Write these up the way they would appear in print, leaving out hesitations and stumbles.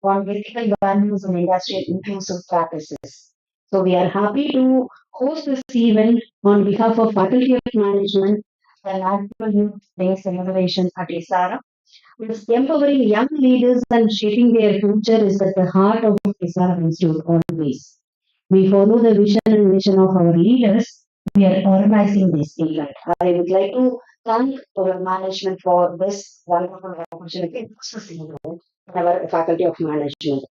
on ethical values and industrial inclusive practices. So we are happy to host this event on behalf of Faculty of Management and National Youth Based Innovation at ISARA. With empowering young leaders and shaping their future is at the heart of ISARA Institute always. We follow the vision and mission of our leaders. We are organizing this event. I would like to thank our management for this wonderful opportunity to host this event in our Faculty of Management.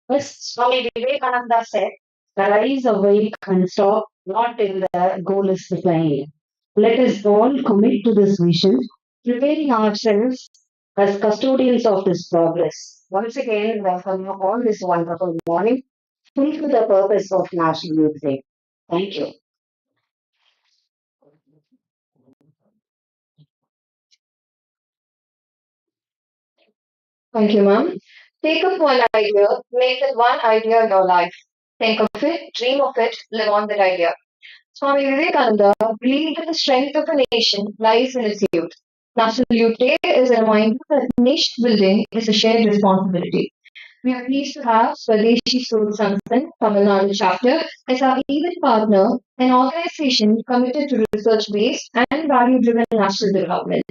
As Swami Vivekananda said, the rise awake and stop not till the goal is defined. Let us all commit to this vision, preparing ourselves as custodians of this progress. Once again, welcome you all this wonderful morning. Fulfill the purpose of National Youth Day. Thank you. Thank you, ma'am. Take up one idea, make that one idea your life. Think of it, dream of it, live on that idea. Swami Vivekananda believed that the strength of a nation lies in its youth. National Youth Day is a reminder that nation building is a shared responsibility. We are pleased to have Swadeshi Soul Sansthan, Tamil Nadu chapter, as our event partner, an organization committed to research-based and value-driven national development.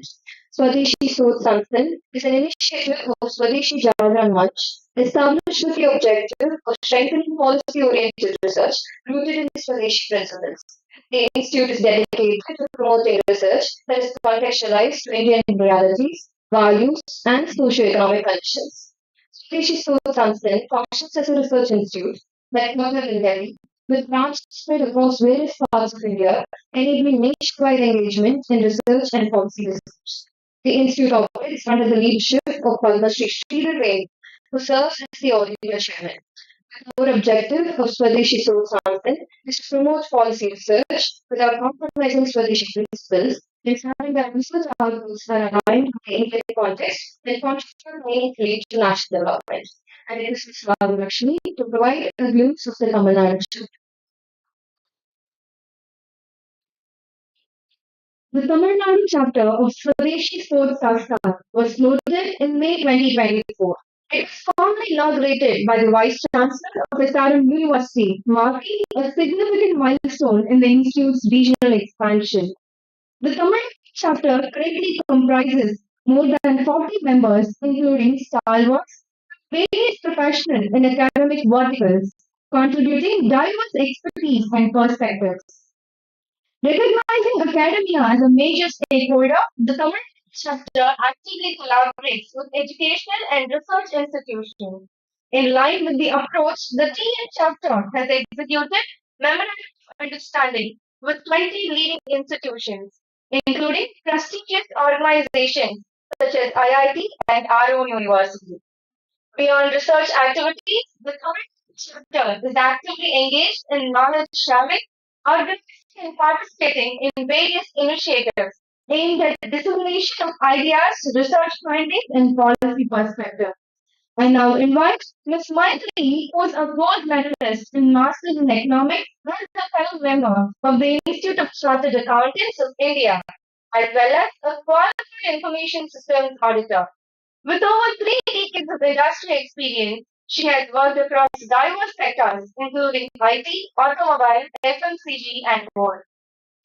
Swadeshi Soul Sansthan is an initiative of Swadeshi Jagran Manch, established with the objective of strengthening policy-oriented research rooted in Swadeshi principles. The institute is dedicated to promoting research that is contextualized to Indian realities, values, and socio-economic conditions. Swadeshi Soul Sansthan functions as a research institute headquartered in Delhi, with branches spread across various parts of India, enabling nationwide engagement in research and policy research. The institute operates under the leadership of Padma Shri Sridhar Ray, who serves as the original chairman. The core objective of Swadeshi Soul Sansthan is to promote policy research without compromising Swadeshi principles, ensuring that research outputs are aligned with the Indian context and contribute meaningfully to national development. And it is Ms. Varu Lakshmi to provide a glimpse of the Tamil Nadu. The Tamil Nadu chapter of Swadeshi Soul Sansthan was floated in May 2024. It was formally inaugurated by the Vice Chancellor of SRM University, marking a significant milestone in the Institute's regional expansion. The Tamil chapter currently comprises more than 40 members, including stalwarts, various professional and academic verticals, contributing diverse expertise and perspectives. Recognizing academia as a major stakeholder, the Tamil chapter actively collaborates with educational and research institutions. In line with the approach, the TN chapter has executed memorandum of understanding with 20 leading institutions, including prestigious organizations such as IIT and RO University. Beyond research activities, the current chapter is actively engaged in knowledge sharing, organizing and participating in various initiatives aimed at dissemination of ideas, research findings, and policy perspectives. I now invite Ms. Maitri, who is a gold medalist in Masters in Economics and a fellow member of the Institute of Chartered Accountants of India, as well as a qualified information systems auditor. With over 3 decades of industry experience, she has worked across diverse sectors, including IT, automobile, FMCG, and more.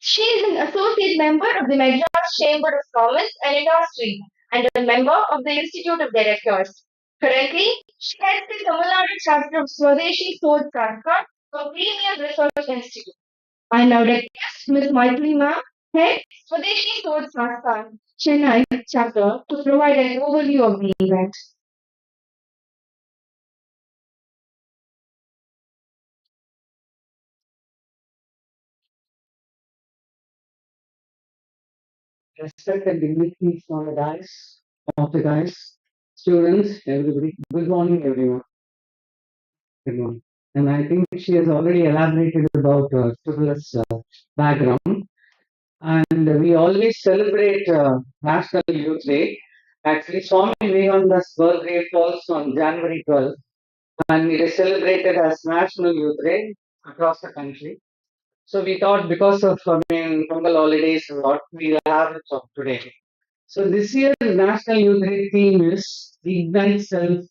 She is an associate member of the Madras Chamber of Commerce and Industry and a member of the Institute of Directors. Currently, she heads the Tamil Nadu chapter of Swadeshi Soul Sanskar, a premier research institute. I now request Ms. Maitri Ma'am, head Swadeshi Soul Sanskar, Chennai chapter, to provide an overview of the event. Respect and dignity from the guys, students, everybody. Good morning, everyone. Good morning. And I think she has already elaborated about Tugla's background. And we always celebrate National Youth Day. Actually, Swami Vivekananda's birthday falls on January 12th, and it is celebrated as National Youth Day across the country. So we thought because of, Pongal holidays, what we'll have it for today. So this year's National Youth Day theme is Ignite Self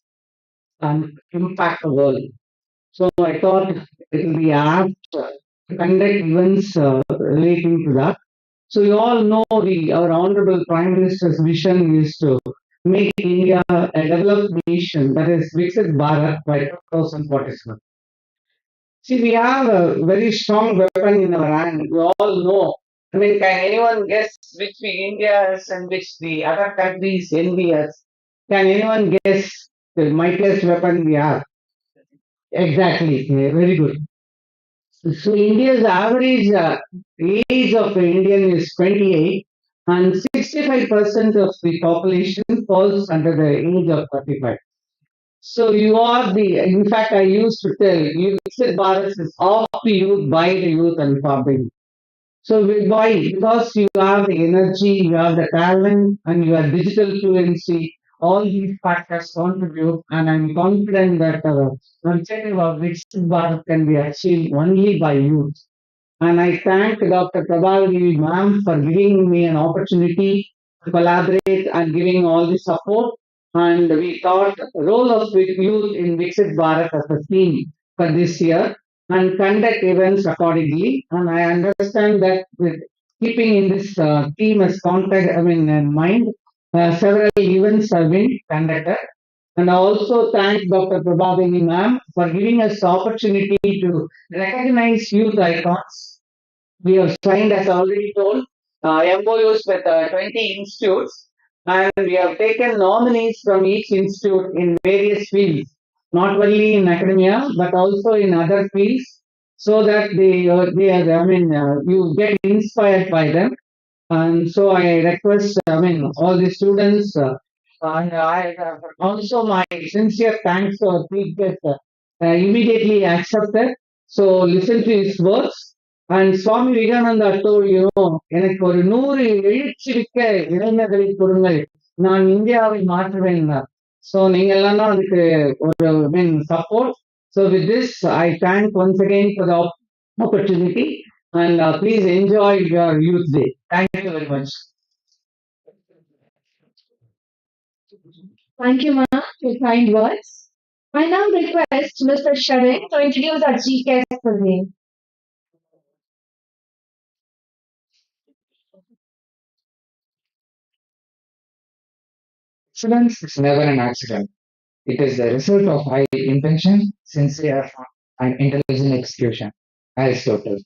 and impact the world. So I thought it will be apt to conduct events relating to that. So you all know our Honorable Prime Minister's vision is to make India a developed nation, that is Viksit Bharat by 2047. See, we have a very strong weapon in our hand. We all know. I mean, can anyone guess which India is and which the other countries envy us? Can anyone guess the mightiest weapon we have? Exactly. Yeah, very good. So India's average age of an Indian is 28, and 65% of the population falls under the age of 35. So you are in fact, I used to tell you, Viksit Bharat is of the youth, by the youth, and for the youth. So why? Because you have the energy, you have the talent, and you have digital fluency. All these factors contribute, and I'm confident that objective of Viksit Bharat can be achieved only by youth. And I thank Dr. Prabhavati ma'am for giving me an opportunity to collaborate and giving all the support. And we thought role of youth in Viksit Bharat as a theme for this year and conduct events accordingly. And I understand that with keeping in this theme as in mind, several events have been conducted. And I also thank Dr. Prabhavini ma'am for giving us the opportunity to recognize youth icons. We have signed, as already told, MOUs with 20 institutes, and we have taken nominees from each institute in various fields, not only in academia but also in other fields, so that you get inspired by them. And so I request, all the students, and I also my sincere thanks to our chief guest, immediately accepted. So listen to his words. And Swami Vivekananda told, எனக்கு ஒரு 100 எழுச்சிமிக்க இளைஞர்களை கொடுங்கள், நான் இந்தியாவை மாற்றுவேன். So நீங்க எல்லாம் தான் அதுக்கு ஒரு support. So with this, I thank once again for the opportunity, and please enjoy your youth day. Thank you very much. Thank you, ma'am, for your kind words. I now request Mr. Sharan to introduce our chief guest for the day. Excellence is never an accident. It is the result of high intention, sincere effort, and intelligent execution. Aristotle.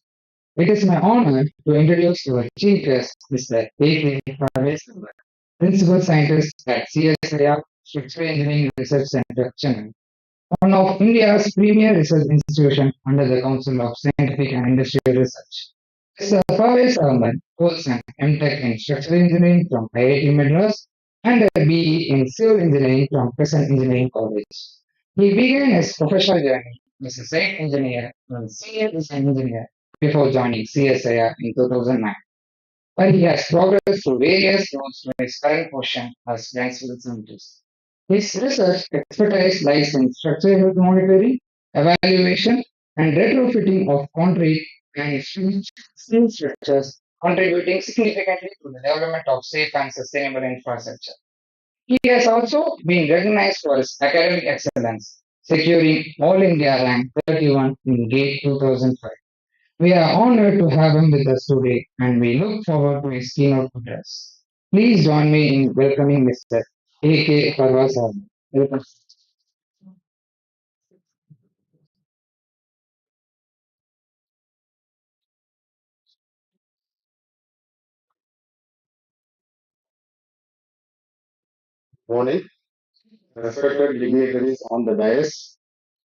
It is my honor to introduce our chief guest, Mr. A.K. Parvez, Principal Scientist at CSIR Structural Engineering Research Center, Chennai, one of India's premier research institutions under the Council of Scientific and Industrial Research. Mr. Parvez Ahmed holds an MTech in Structural Engineering from IIT Madras and a BE in Civil Engineering from Crescent Engineering College. He began his professional journey as a site engineer and senior design engineer before joining CSIR in 2009, where he has progressed through various roles to his current position as principal scientist. His research expertise lies in structural health monitoring, evaluation, and retrofitting of concrete and steel structures, contributing significantly to the development of safe and sustainable infrastructure. He has also been recognized for his academic excellence, securing All India rank 31 in GATE 2005. We are honored to have him with us today, and we look forward to his keynote address. Please join me in welcoming Mr. A.K. Parvaz Ahmed. Welcome. Morning, respected dignitaries on the dais,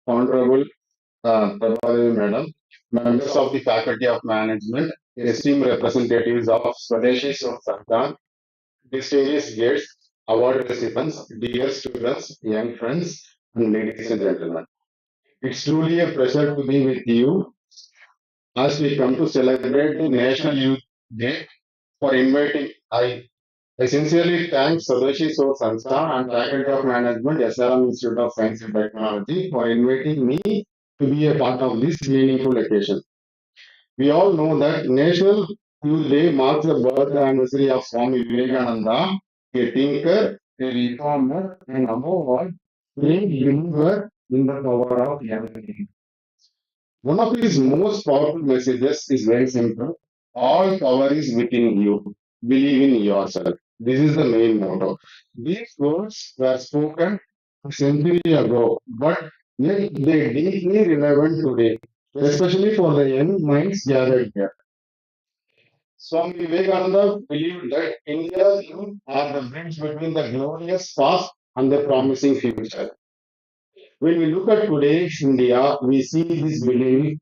Honorable Prabhadevi Madam, members of the Faculty of Management, esteemed representatives of Swadeshi Sansthan, distinguished guests, award recipients, dear students, young friends, and ladies and gentlemen. It's truly a pleasure to be with you as we come to celebrate the National Youth Day for inviting. I sincerely thank Swadeshi Source Sanstha and Faculty of Management, SRM Institute of Science and Technology for inviting me to be a part of this meaningful occasion. We all know that National Youth Day marks the birth anniversary of Swami Vivekananda, a thinker, a reformer, and above all, great believer in the power of young people. One of his most powerful messages is very simple. All power is within you. Believe in yourself. This is the main motto. These words were spoken a century ago, but yet they deeply relevant today, especially for the young minds gathered here. Swami Vivekananda believed that India's youth are the bridge between the glorious past and the promising future. When we look at today's India, we see this belief.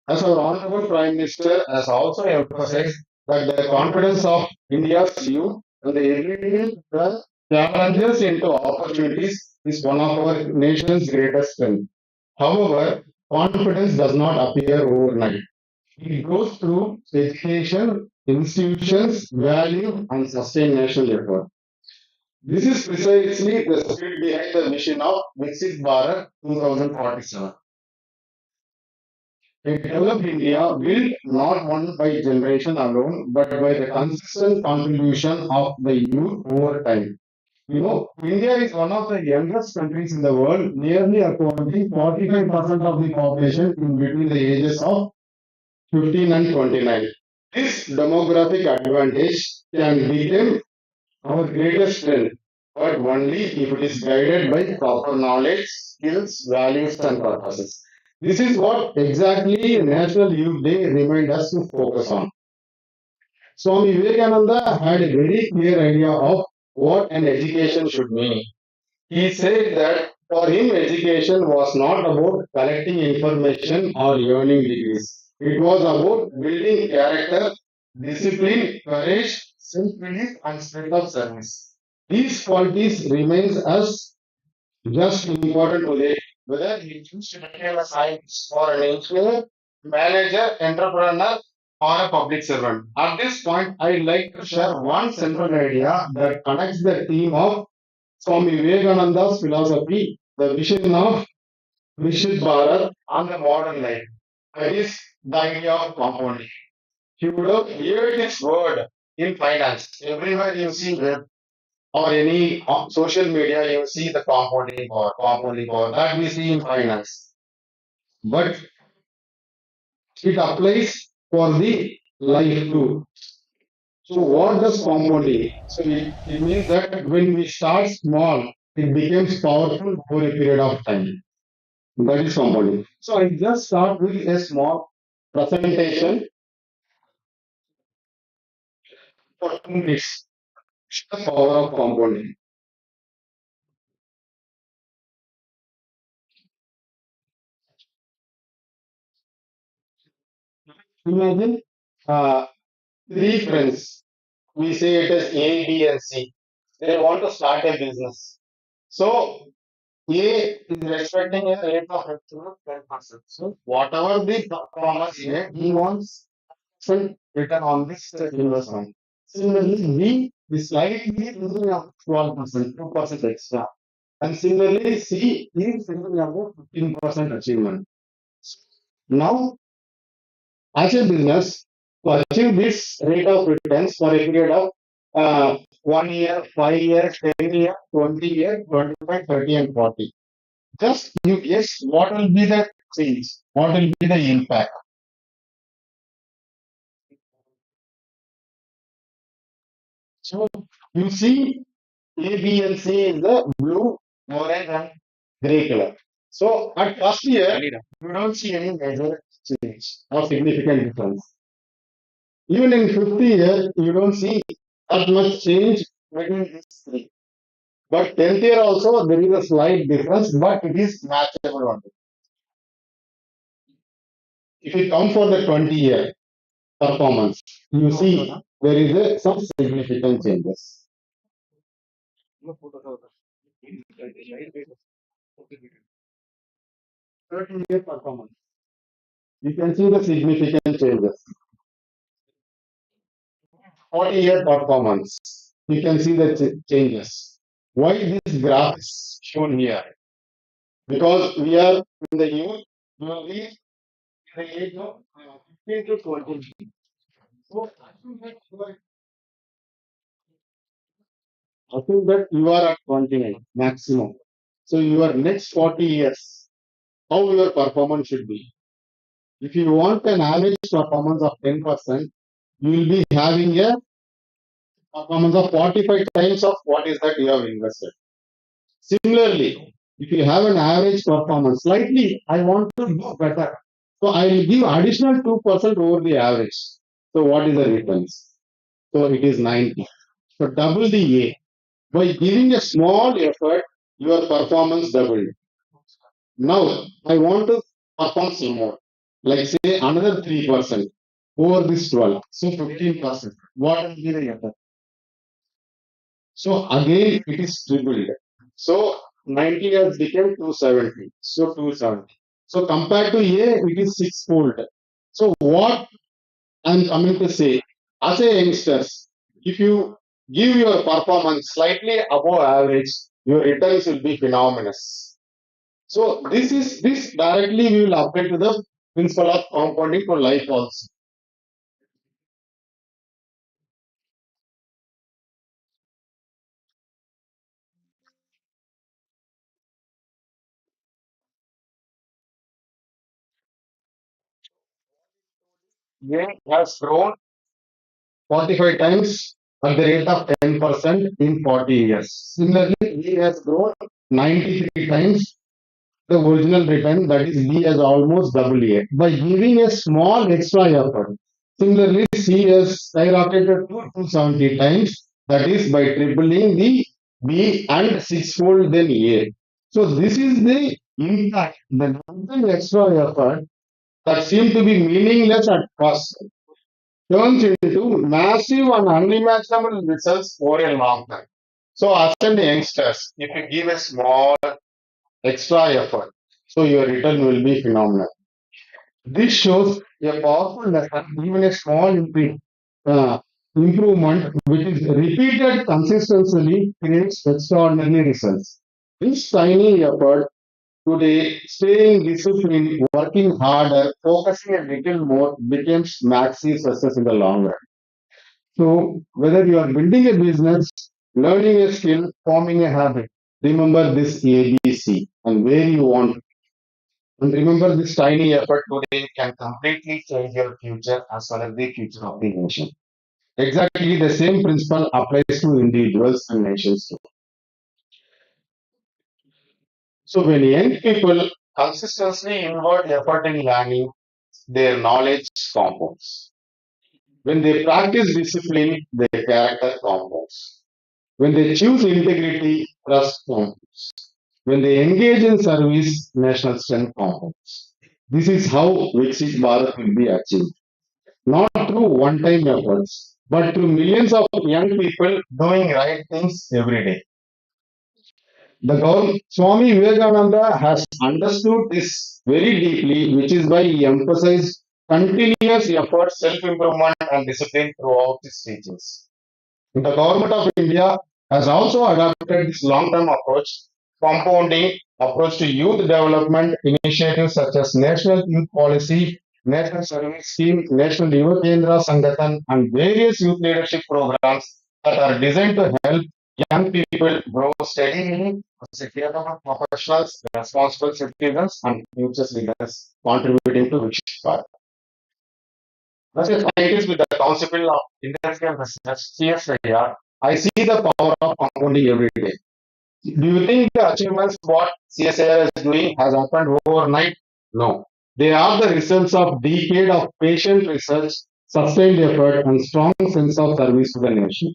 As our Honorable Prime Minister has also emphasized that the confidence of India's youth and the ability to turn challenges into opportunities is one of our nation's greatest strengths. However, confidence does not appear overnight. It goes through education, institutions, value, and sustained national effort. This is precisely the spirit behind the mission of Viksit Bharat 2047. A developed India built not one by generation alone, but by the consistent contribution of the youth over time. India is one of the youngest countries in the world, nearly accounting 45% of the population in between the ages of 15 and 29. This demographic advantage can become our greatest strength, but only if it is guided by proper knowledge, skills, values, and purposes. This is what exactly National Youth Day reminds us to focus on. Swami Vivekananda had a very clear idea of what an education should mean. He said that for him, education was not about collecting information or earning degrees. It was about building character, discipline, courage, self-belief, and spirit of service. These qualities remains as just important today, whether you choose to become a scientist or an engineer, manager, entrepreneur, or a public servant. At this point, I'd like to share one central idea that connects the theme of Swami Vivekananda's philosophy, the vision of Vishit Bharat and the modern life. That is the idea of compounding. You would have heard this word in finance. Everywhere you see web or any social media, you see the compounding power that we see in finance. But it applies for the life too. So what does compounding? So it means that when we start small, it becomes powerful over a period of time. That is compounding. So I just start with a small presentation for 2 minutes. The power of compounding. Imagine uh, three friends. We say it as A, B, and C. They want to start a business. So A is expecting a rate of return of 10%. So whatever the performance he wants some return on this investment. Similarly, B is slightly thinking of 12%, 2% extra. And similarly, C is thinking about 15% achievement. Now, as a business, to achieve this rate of returns for a period of 1 year, 5 years, 10 years, 20 years, 25, 30, and 40. Just you guess what will be the change, what will be the impact. So you see A, B, and C is the blue, orange, and gray color. So at first year, you don't see any major change or significant difference. Even in 50 year, you don't see that much change between these three. But 10th year also, there is a slight difference, but it is matchable only. If you come for the 20-year performance, you see there is some significant changes. 30-year performance, you can see the significant changes. 40-year performance, you can see the changes. Why this graph is shown here? Because we are in the youth, we will be in the age of 15 to 20. So Assume that you are at 29 maximum. So your next 40 years, how your performance should be. If you want an average performance of 10%, you will be having a performance of 45 times of what is that you have invested. Similarly, if you have an average performance, slightly, I want to do better. So I will give additional 2% over the average. So what is the difference? So it is 90. So double the A. By giving a small effort, your performance doubled. Now I want to perform some more. Like say another 3% over this 12. So 15%. What will be the effort? So again it is tripled. So 90 has become 270. So 270. So compared to A, it is sixfold. So what I'm coming to say, as a youngsters, if you give your performance slightly above average, your returns will be phenomenal. So this directly we will apply to the principle of compounding for life also. A has grown 45 times at the rate of 10% in 40 years. Similarly, B has grown 93 times the original return, that is B has almost double A. By giving a small extra effort. Similarly, C has skyrocketed to 270 times, that is by tripling the B and sixfold then A. So this is the impact, the nothing extra effort that seemed to be meaningless at first turns into massive and unimaginable results for a long time. So, as an youngsters, if you give a small extra effort, so your return will be phenomenal. This shows a powerful lesson, even a small improvement, which is repeated consistently, creates extraordinary results. This tiny effort today, staying disciplined, working harder, focusing a little more becomes massive success in the long run. So, whether you are building a business, learning a skill, forming a habit, remember this ABC and where you want. And remember this tiny effort today can completely change your future as well as the future of the nation. Exactly the same principle applies to individuals and nations too. So, when young people consistently invert effort in learning, their knowledge compounds. When they practice discipline, their character compounds. When they choose integrity, trust compounds. When they engage in service, national strength compounds. This is how Viksit Bharat will be achieved. Not through one-time efforts, but through millions of young people doing right things every day. The Swami Vivekananda has understood this very deeply, which is why he emphasized continuous effort, self-improvement, and discipline throughout his teachings. The government of India has also adopted this long-term approach, compounding approach to youth development initiatives such as National Youth Policy, National Service Scheme, National Yuva Kendra Sangathan, and various youth leadership programs that are designed to help young people grow steadily as a capable professionals, responsible citizens, and future leaders contributing to Viksit Bharat. As a scientist with the Council of Industrial Research, CSIR, I see the power of compounding every day. Do you think the achievements what CSIR is doing has happened overnight? No. They are the results of decade of patient research, sustained effort, and strong sense of service to the nation.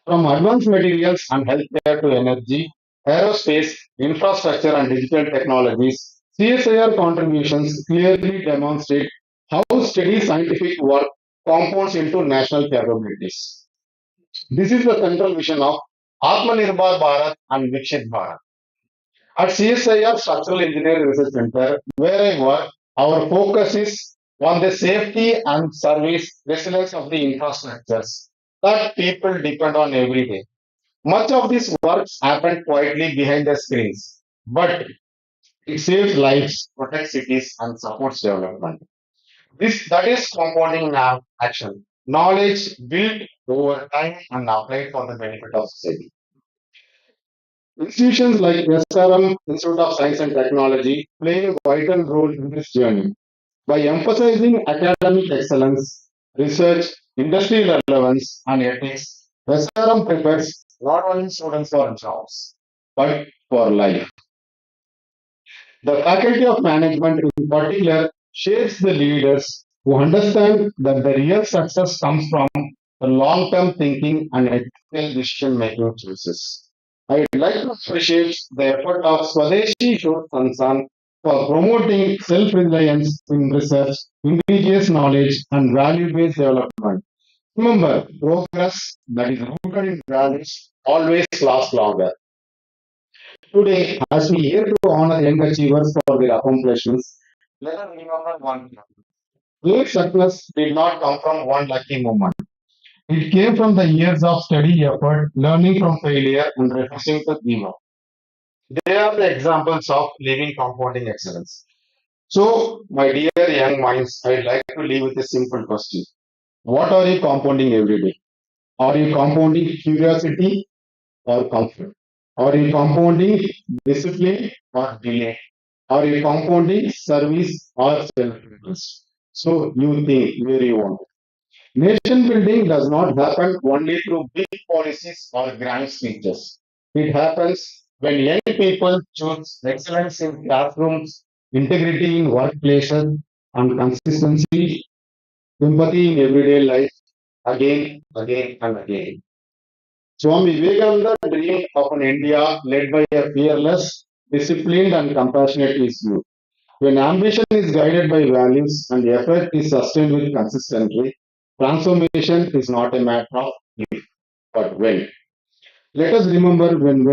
From advanced materials and healthcare to energy, aerospace, infrastructure, and digital technologies, CSIR contributions clearly demonstrate how steady scientific work compounds into national capabilities. This is the central vision of Atmanirbhar Bharat and Viksit Bharat. At CSIR Structural Engineering Research Center, where I work, our focus is on the safety and service resilience of the infrastructures that people depend on every day. Much of this work happens quietly behind the screens, but it saves lives, protects cities, and supports development. This that is compounding now action. Knowledge built over time and applied for the benefit of society. Institutions like SRM, Institute of Science and Technology, play a vital role in this journey. By emphasizing academic excellence, research, industry relevance, and ethics, SRM prepares not only students for jobs, but for life. The Faculty of Management, in particular, shapes the leaders who understand that the real success comes from the long term thinking and ethical decision making choices. I would like to appreciate the effort of Swadeshi Shod Sansan for promoting self reliance in research, indigenous knowledge, and value based development. Remember, progress that is rooted in values always lasts longer. Today, as we here to honor young achievers for their accomplishments, let us remember one thing. Their success did not come from one lucky moment. It came from the years of steady effort, learning from failure, and refusing to give up. They are the examples of living compounding excellence. So, my dear young minds, I'd like to leave with a simple question. What are you compounding every day? Are you compounding curiosity or comfort? Are you compounding discipline or delay? Are you compounding service or self-interest? So you think where you want. Nation building does not happen only through big policies or grand speeches. It happens when young people choose excellence in classrooms, integrity in workplaces, and consistency, empathy in everyday life again, and again. Swami Vivekananda dreamed of an India led by a fearless, disciplined, and compassionate youth. When ambition is guided by values and effort is sustained with consistency, transformation is not a matter of if, but when. Let us remember when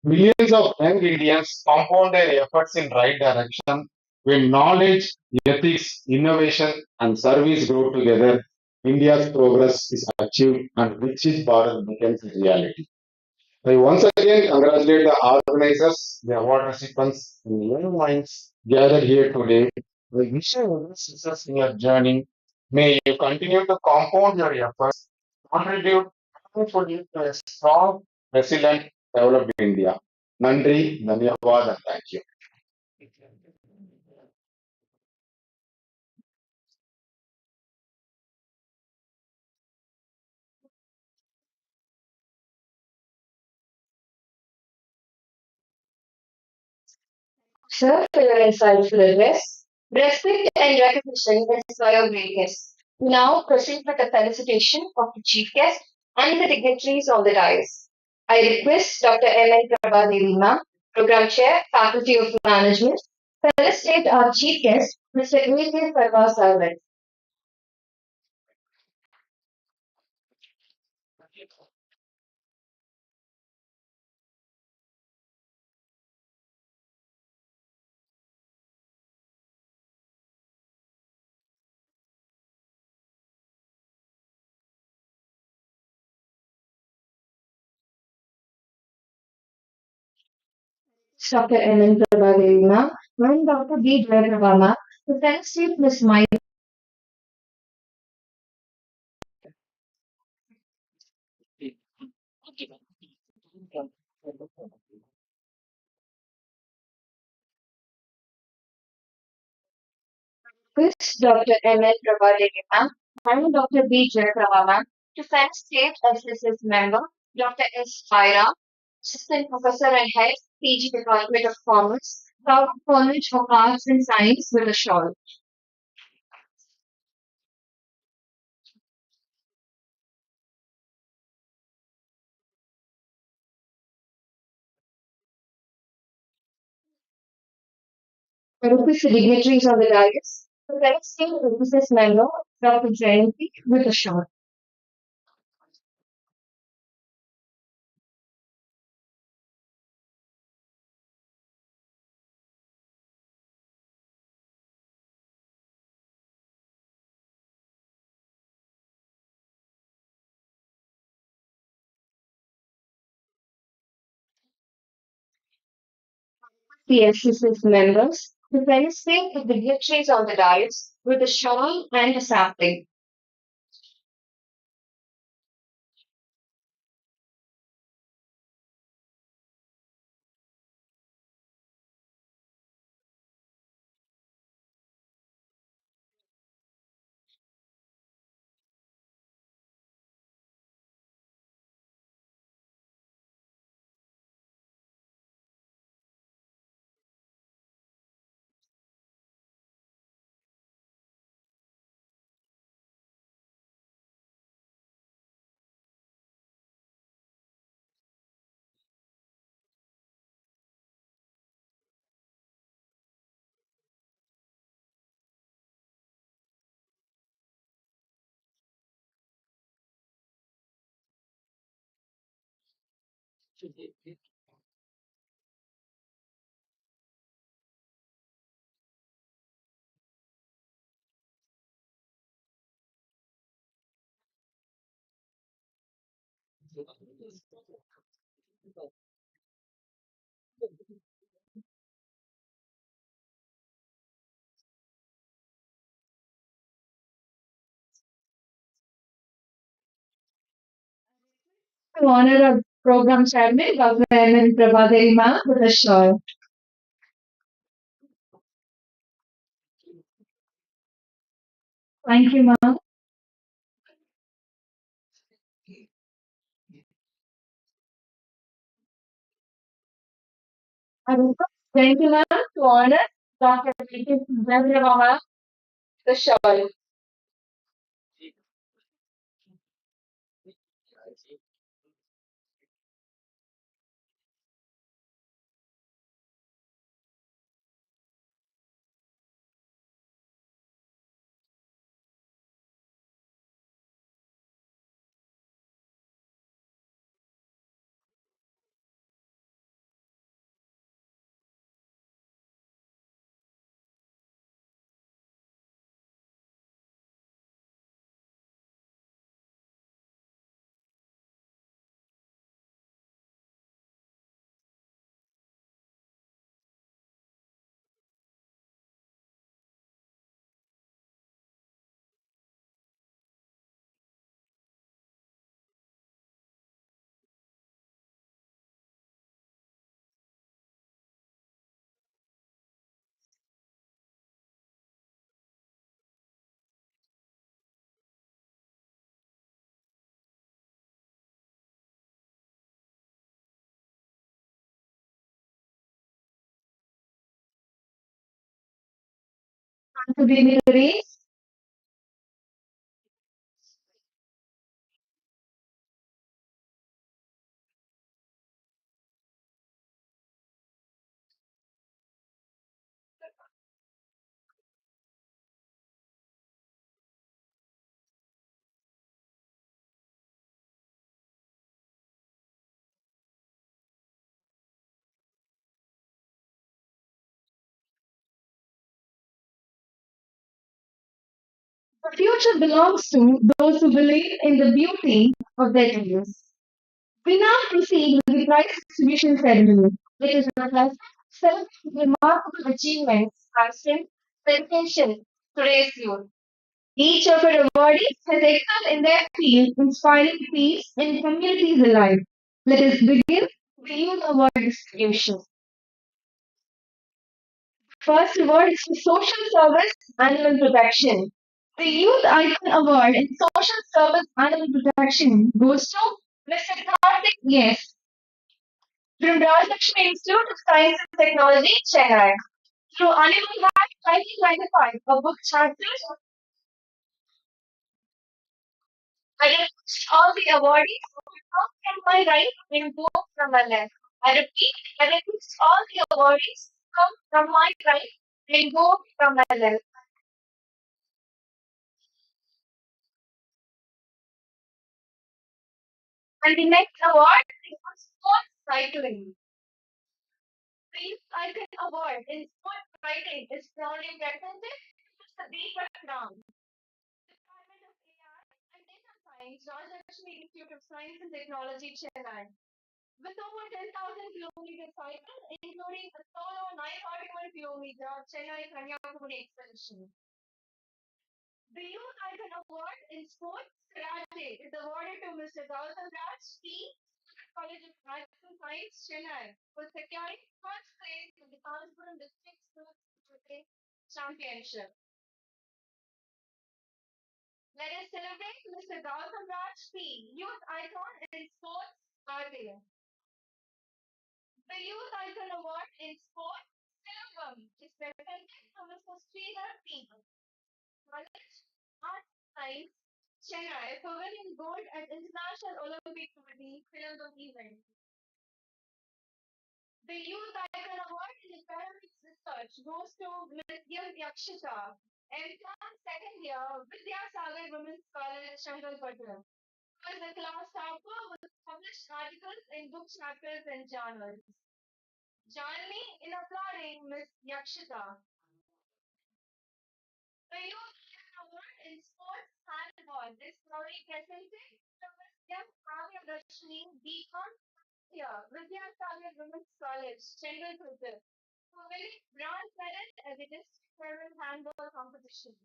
millions of young Indians compound their efforts in right direction, when knowledge, ethics, innovation, and service grow together, India's progress is achieved and Viksit Bharat becomes a reality. I once again congratulate the organizers, the award recipients, and the young minds gathered here today. I wish you every success in your journey. May you continue to compound your efforts, contribute meaningfully to a strong, resilient, developed India. Nandri, Dhanyavad, and thank you. Sir, for your insightful address. Respect and recognition inspire greatness. Now proceed with the felicitation of the chief guest and the dignitaries on the dais. I request Dr. M.N. Prabhadevi Ma'am, Program Chair, Faculty of Management, felicitate our chief guest, Mr. A.K. Parvaz Ahmed. Dr. M.N. Prabhadevi Ma'am, and Dr. B. Jayaprabha Ma'am, to felicitate Ms. Mai. Request Dr. M.N. Prabhadevi Ma'am and Dr. B. Jayaprabha Ma'am to felicitate SSS member Dr. S. Saira, Assistant Professor and Head, PG Department of Commerce, Proud College of Arts and Science with a shawl. I request the dignitaries on the dais to felicitate SSS member Dr. Jayanti with a shawl. The SSS members to felicitate the dignitaries on the dais with a shawl and a sapling. To honor our program chairman, Dr. M. Prabhadari ma'am, with a shawl. Thank you, ma'am. I will thank you, ma'am, to honor Dr. M. Prabhadari ma'am, the shawl. To dignitaries, the future belongs to those who believe in the beauty of their dreams. We now proceed with the prize distribution ceremony. It is a pleasure to celebrate remarkable achievements and strength dedication to today's youth. Each of our awardees has excelled in their field, inspiring peace in communities alike. Let us begin the Youth Award distribution. First award is for social service animal protection. The Youth Icon Award in social service animal protection goes to Mr. Karthik Yes from Rajlakshmi Institute of Science and Technology, Chennai. Through Animal Act 1995, a book chapter, I request all the awardees to come from my right and go from my left. I repeat, I request all the awardees to come from my right and go from my left. And the next award is for sports cycling. The Youth Icon Award in sports cycling is proudly presented to Mr. Deepak Ram, Department of AI and Data Science, Rajlakshmi Institute of Science and Technology, Chennai. With over 10,000 kilometers cycled, including a solo 941 kilometer Chennai Kanyakumari expedition. The Youth Icon Award in Sports Karate is awarded to Mr. Gautam Raj P. College of Arts and Science, Chennai, for securing first place in the Kanpuram District Sports Karate Championship. Let us celebrate Mr. Gautam Raj P. Youth Icon in Sports Karate. The Youth Icon Award in Sport Silverwam is presented to Mr. Sridhar P. College, Arts and Science, Chennai for winning gold at International Olympic Committee Silverwam event. The Youth Icon Award in Economics Research goes to Ms. Yakshita, MCOM second year, Vidyasagar Women's College, Shankarpatna, who is a class topper with published articles in book chapters and journals. Join me in applauding Miss Yakshita. The Youth Award in Sports Handball is proudly presented to Miss M. Kavyadashni B.Com here, Vidya Kavya Women's College, Chengalpattu, who winning bronze medal at the district level handball competition.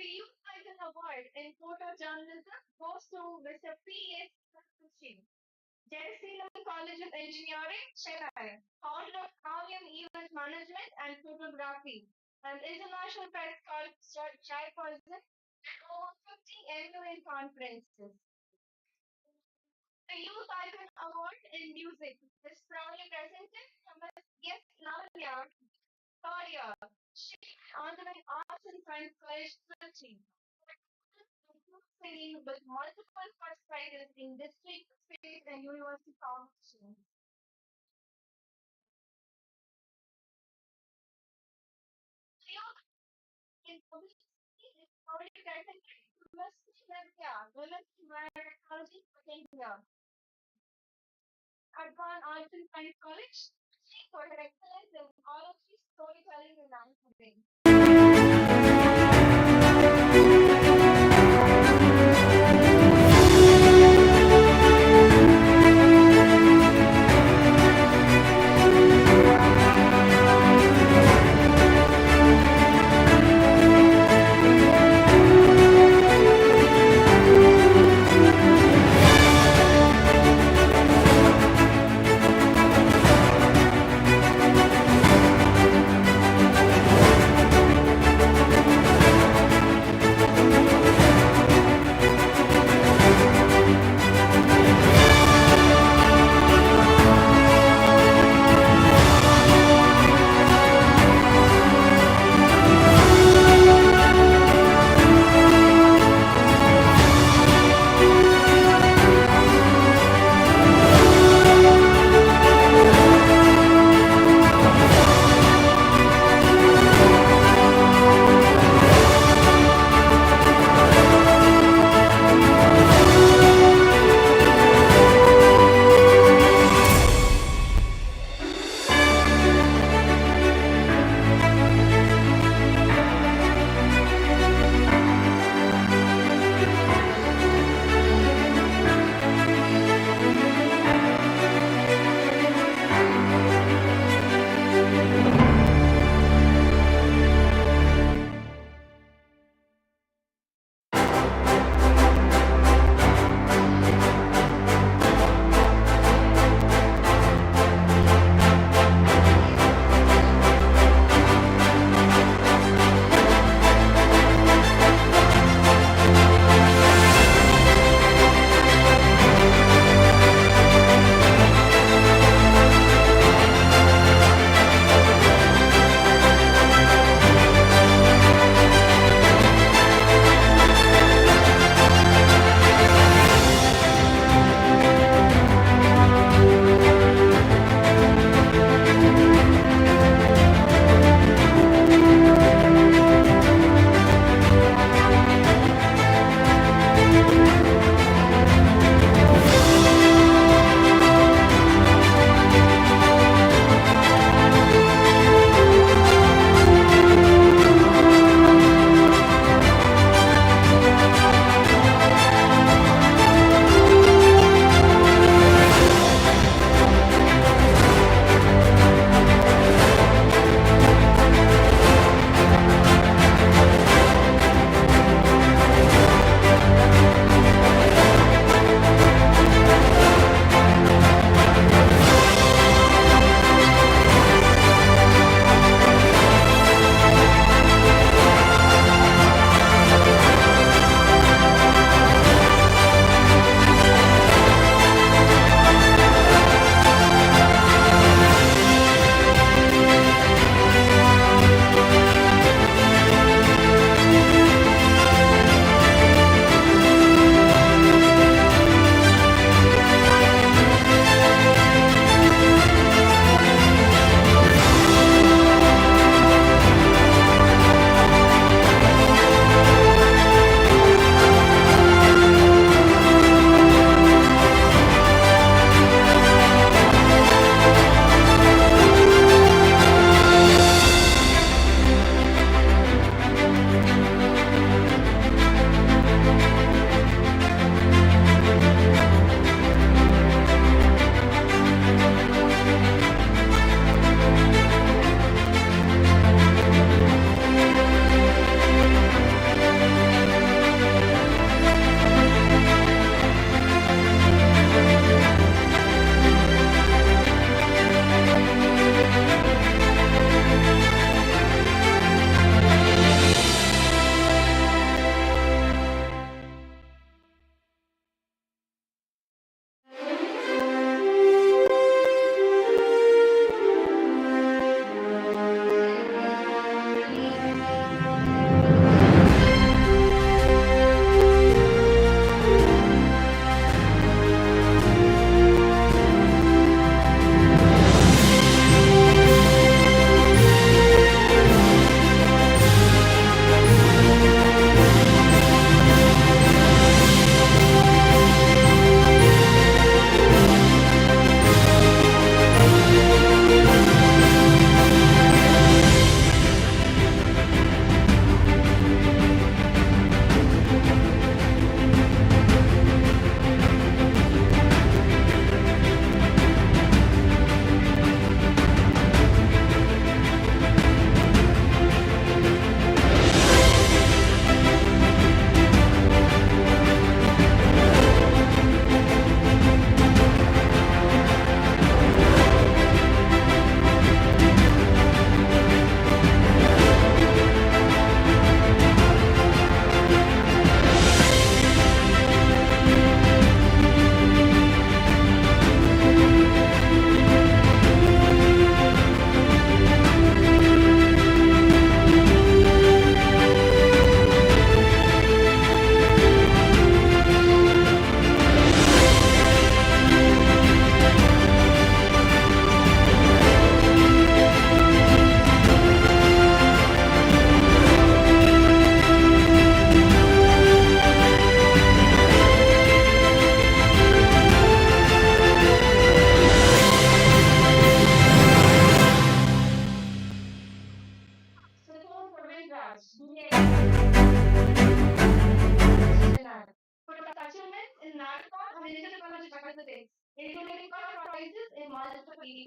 The Youth Icon Award in Photojournalism goes to Mr. P.S. Kuchi, Jerusalem College of Engineering, Chennai, founder of Kavyam Event Management and Photography, and International Press College chairperson at over 50 annual conferences. The Youth Icon Award in Music is proudly presented to Ms. S. Lavanya Claudia, she honoring Arts and Science College Trichy. Singing with multiple first prizes in district, state, and university competitions. The Youth in Publicity is proudly presented to Ms. Sylvia, Women's Technology Second Year. Advan Arts and Science College, for her excellence in ology, storytelling, and anchoring.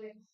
events.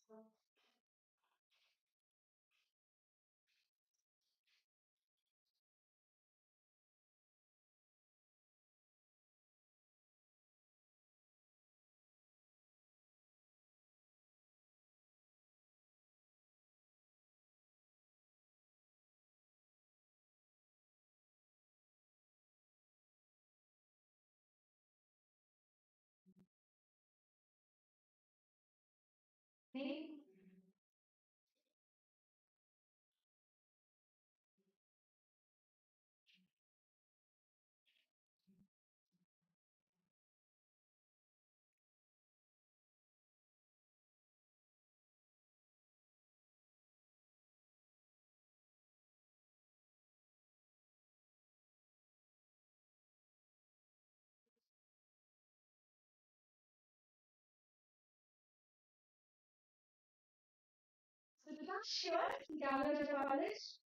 So Vikas, sure, download your college.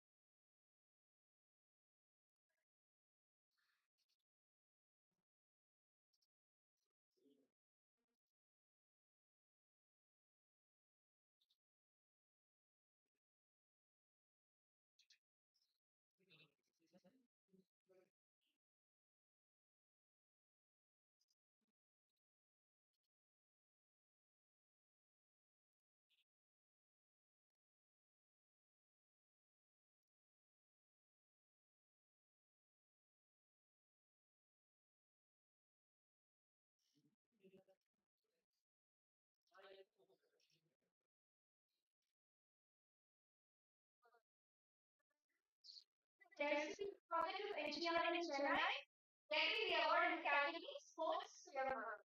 There's the College of Engineering in Chennai, getting the award in the category Sports Level.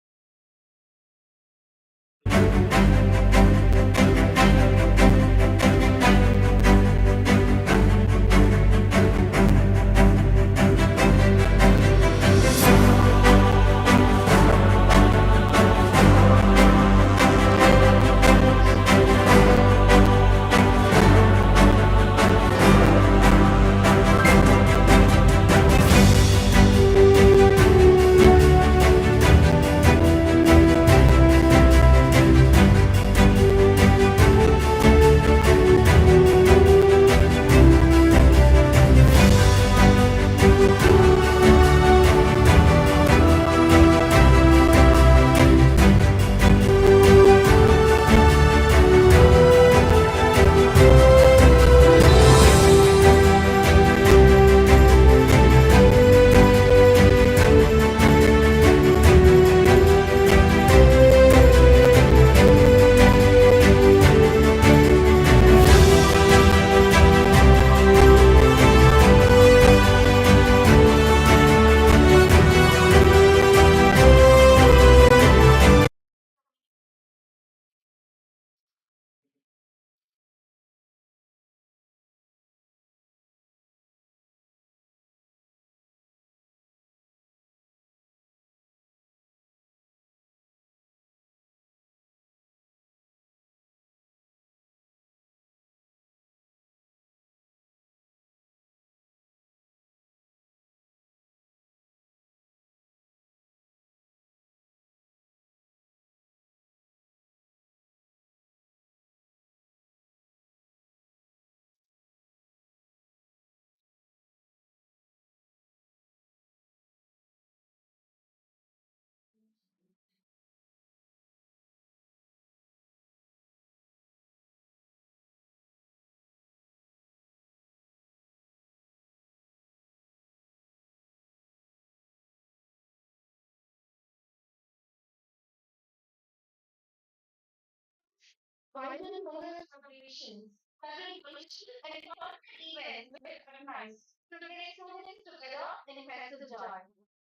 Vital Motors Operations, celebration and important events with recognized to bring students together in festive joy.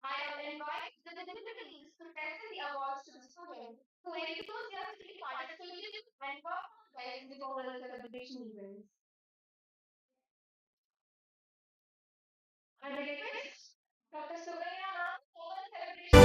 I will invite the dignitaries to present the awards to the students who enthusiastically participated and performed well in the overall celebration events. I request Dr. Subraya ma'am, overall celebration.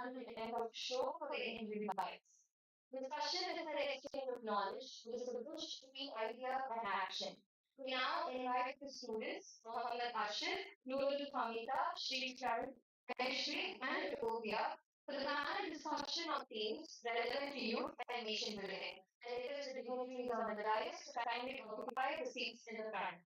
until the end of the show for the Indian bites. Discussion is an exchange of knowledge, which is a bridge between idea and action. We now invite the students, Mohammed Ashif, Nurul Famita, Sri Sharon, Shri, and Utopia, for the panel discussion on themes relevant to youth and nation building. And it is the dignitaries on the dais to kindly occupy the seats in the front.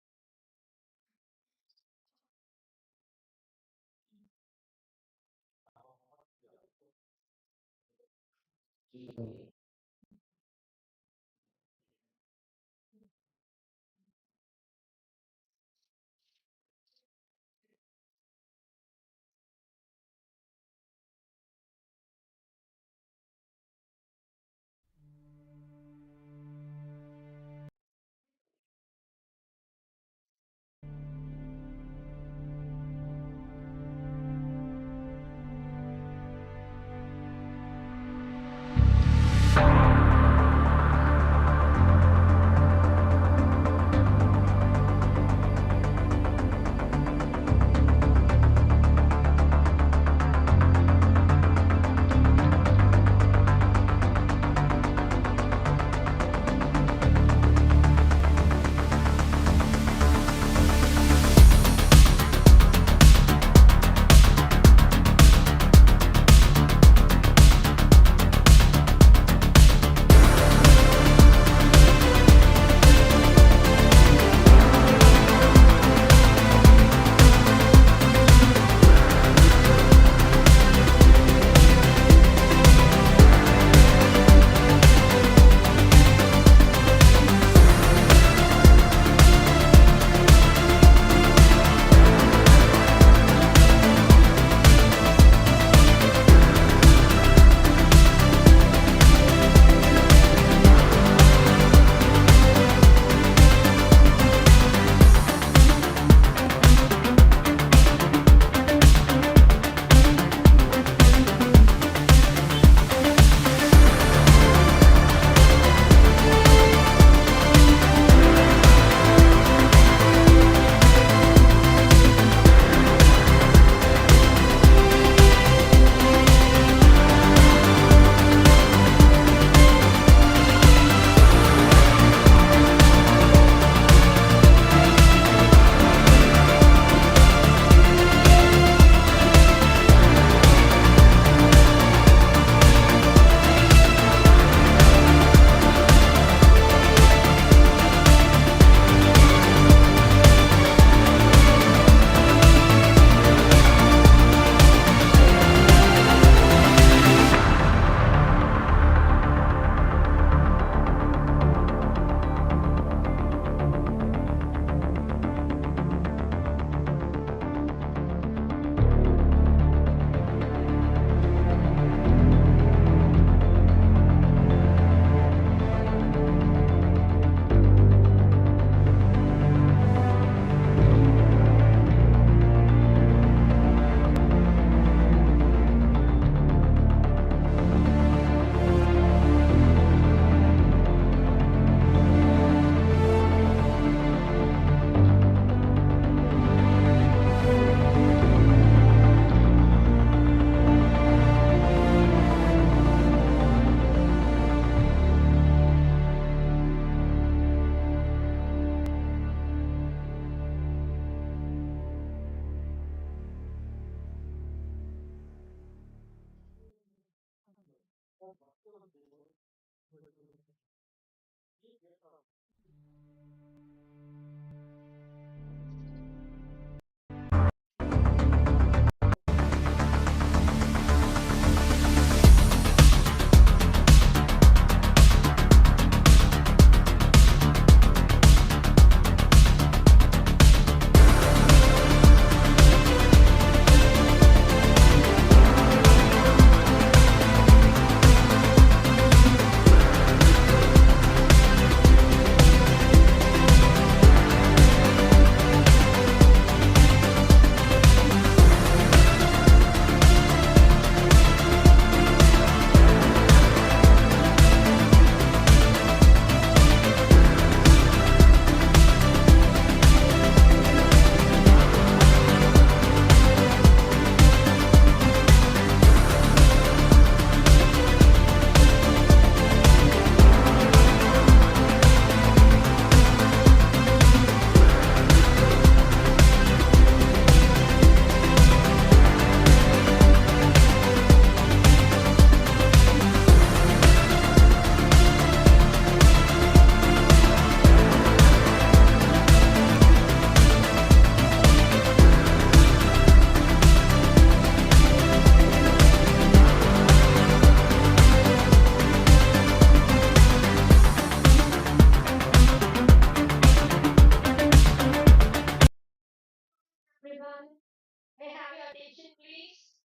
attention, please.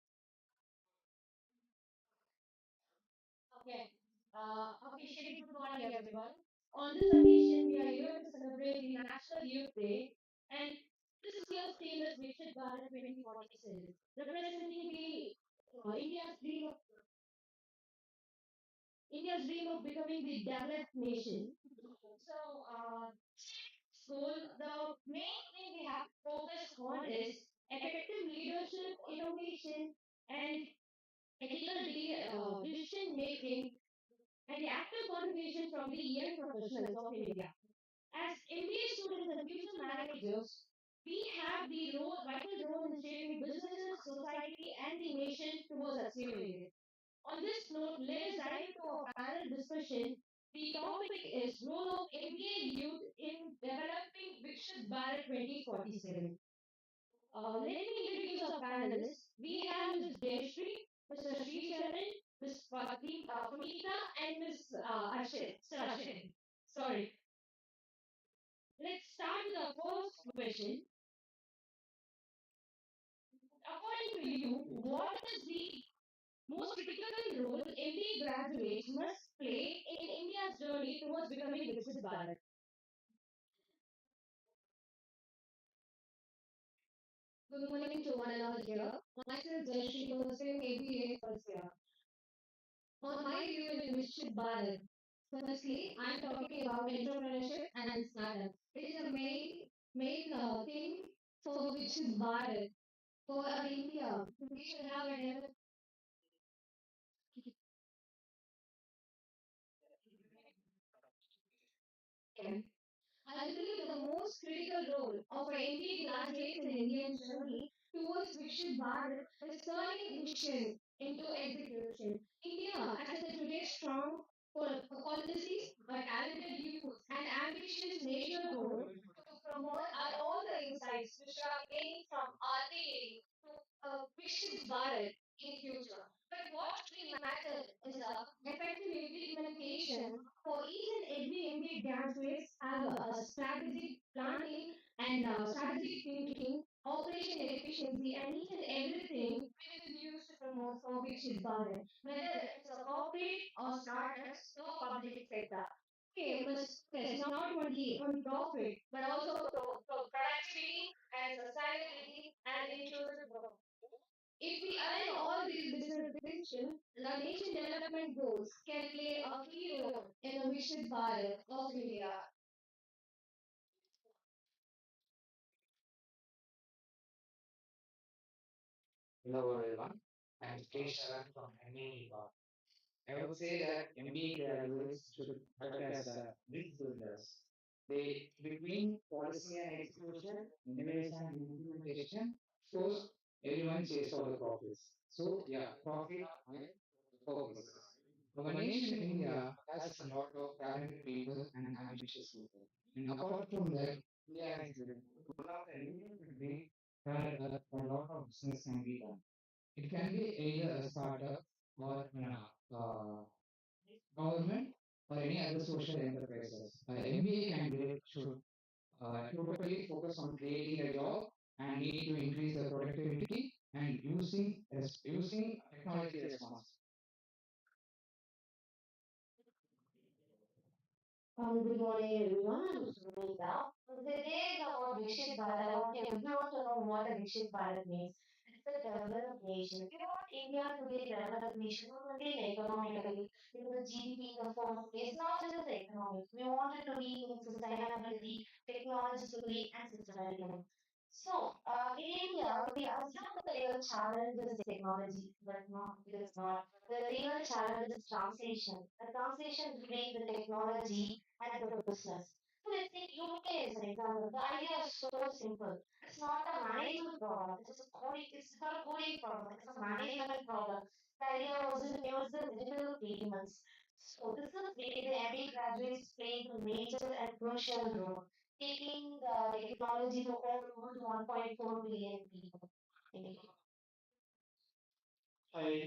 Okay. Officially, good morning, everyone. On this occasion, we are here to celebrate the National Youth Day, and this year's theme is Viksit Bharat 2046, representing the India's dream of becoming the developed nation. So, school, the main thing we have focused on is effective leadership, innovation, and ethical decision making, and the active contribution from the young professionals of India. As MBA students and future managers, we have the vital role in shaping businesses, society, and the nation towards achieving it. On this note, let us dive into our panel discussion. The topic is role of MBA youth in developing Viksit Bharat 2047. Let me introduce our panelists. We have Ms. Jayashree, Mr. Sri Sharan, Ms. Famita, and Ms. Sir Ashit. Sorry. Let's start with our first question. According to you, what is the most critical role MBA graduates must play in India's journey towards becoming Viksit Bharat? Good morning to one and all here. Myself, Jayashree, pursuing ABA first year. On my view in Viksit Bharat, firstly, I'm talking about entrepreneurship and startup. It is a main thing for Viksit Bharat. For India, we should have a development. I believe the most critical role of an MBA graduate in Indian journey towards Viksit Bharat is turning vision into execution. India has a today strong policies, a talented youth, and ambitious national goal to promote are all the insights which are gaining from RTA to Viksit Bharat in future. But what really matters is the effective implementation for each and every MBA graduates have a strategic planning and strategic thinking, operation efficiency, and each and everything which is used to promote for Viksit Bharat, whether it's a corporate or startups or public sector. Okay, must focus not only on profit but also for productivity and sustainability and inclusive growth. If we align all these business decisions, the nation development goals can play a key role in the Viksit Bharat of India. Hello everyone, I'm Sri Sharan from MBA. I would say that MBA graduates should act as bridge builders. They between policy and execution, innovation and implementation, shows everyone chase for the profits. So yeah, profit and focus. Our nation India has a lot of talented people and ambitious people. And apart from that, India is one of the Indian country where a lot of business can be done. It can be either a startup or government or any other social enterprises. MBA candidate should totally focus on creating a job and need to increase the productivity and using technology response. Good morning, everyone. I'm Sumita. Today is about Viksit Bharat. I want everyone to know what a Viksit Bharat means. It's a developed nation. We want India to be a developed nation, not only economically, in the GDP, the form is not just the economic. We want it to be in sustainability, technologically, and systematically. So, in India, we assume the real challenge is technology, but no, it is not. The real challenge is translation. The translation between the technology and the business. So let's take UK as an example. The idea is so simple. It's not a management problem. It's not a coding problem. It's a management problem. The idea was universal digital payments. So this is where the MBA graduates play the major and crucial role, taking the technology to over 1.4 billion people. Thank you. Hi,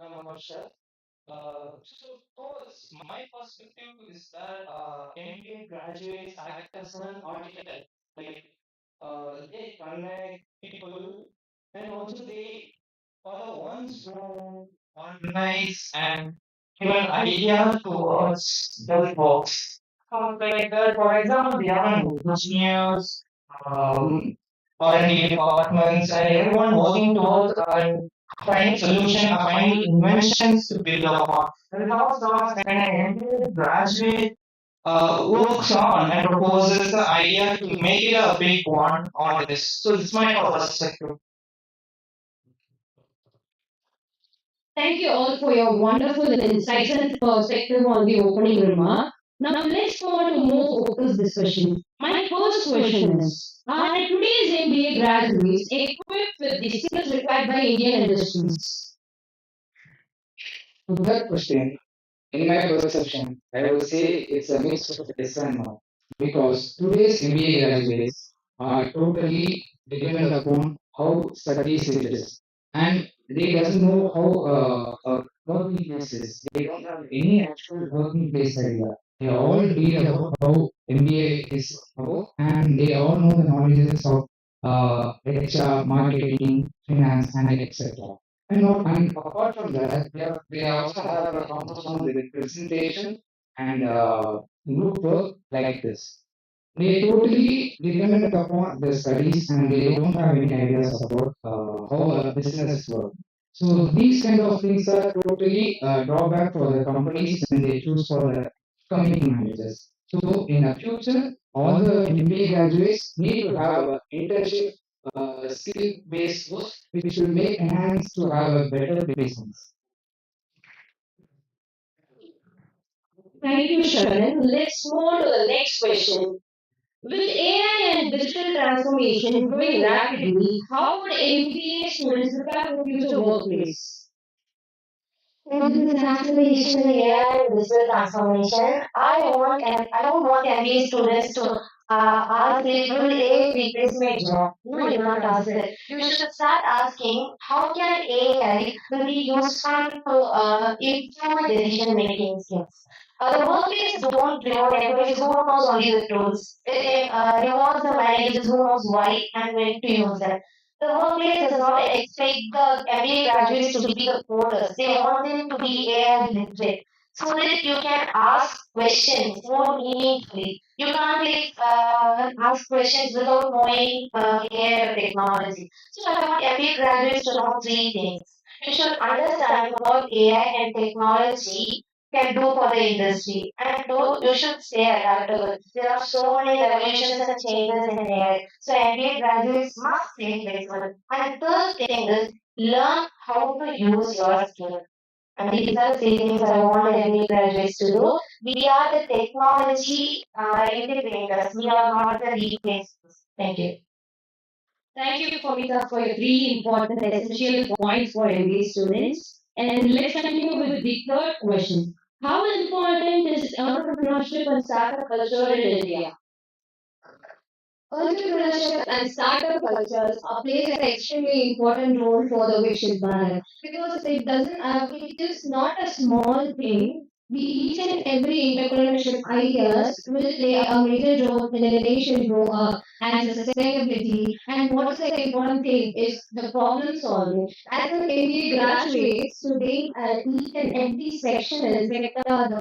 I'm Amarshad. So, Thomas, my perspective is that MBA graduates act as an architect. Like, they connect people And also they are the ones who organize and give an idea towards the works. Like that, for example, they are engineers, um, R&D departments, and everyone working towards finding solution, finding inventions to build upon. And how starts when an MBA graduate works on and proposes the idea to make it a big one on this. So this is my perspective. Thank you all for your wonderful insights and perspective on the opening remark. Now let's go on to more focused discussion. My first question is, are today's MBA graduates equipped with the skills required by Indian industries? To that question, in my perception, I would say it's a mix of yes and no. Because today's MBA graduates are totally dependent upon how studies it is. And they doesn't know how working place is. They don't have any actual working place idea. They all read about how MBA is about, and they all know the knowledges of HR, marketing, finance, and etc. And apart from that, they also have a composition with presentation and group work like this. They totally dependent upon the studies and they don't have any ideas about how a business works. So these kind of things are totally drawback for the companies when they choose for the community managers. So in the future, all the MBA graduates need to have an internship skill-based course which will make enhance to have a better business. Thank you, Sharan. Let's move on to the next question. With AI and digital transformation growing rapidly, how would MBA students prepare for future workplace? With this acceleration in AI and digital transformation, I don't want MBA students to ask if will AI replace my job. No, you not ask it. You should start asking how can AI will be useful to improve my decision making skills. The workplace don't reward employees who knows only the tools. It rewards the managers who knows why and when to use them. The workplace does not expect the MBA graduates to be the coders. They want them to be AI literate. So that you can ask questions more meaningfully. You can't ask questions without knowing AI or technology. So I want MBA graduates to know three things. You should understand what AI and technology can do for the industry. And two, you should stay adaptable. There are so many revolutions and changes in AI. So MBA graduates must stay flexible. And third thing is learn how to use your skill. And these are the three things I want MBA graduates to do. We are the technology integrators. We are not the replacements. Thank you. Thank you, Famita, for your three important essential points for MBA students. And let's continue with the third question. How important is entrepreneurship and startup culture in India? Entrepreneurship and startup cultures plays an extremely important role for the Viksit Bharat because it is not a small thing. Each and every entrepreneurship ideas will play a major role in the nation grow up and sustainability. And what's the important thing is the problem solving. As an MBA graduate, today each and every section is the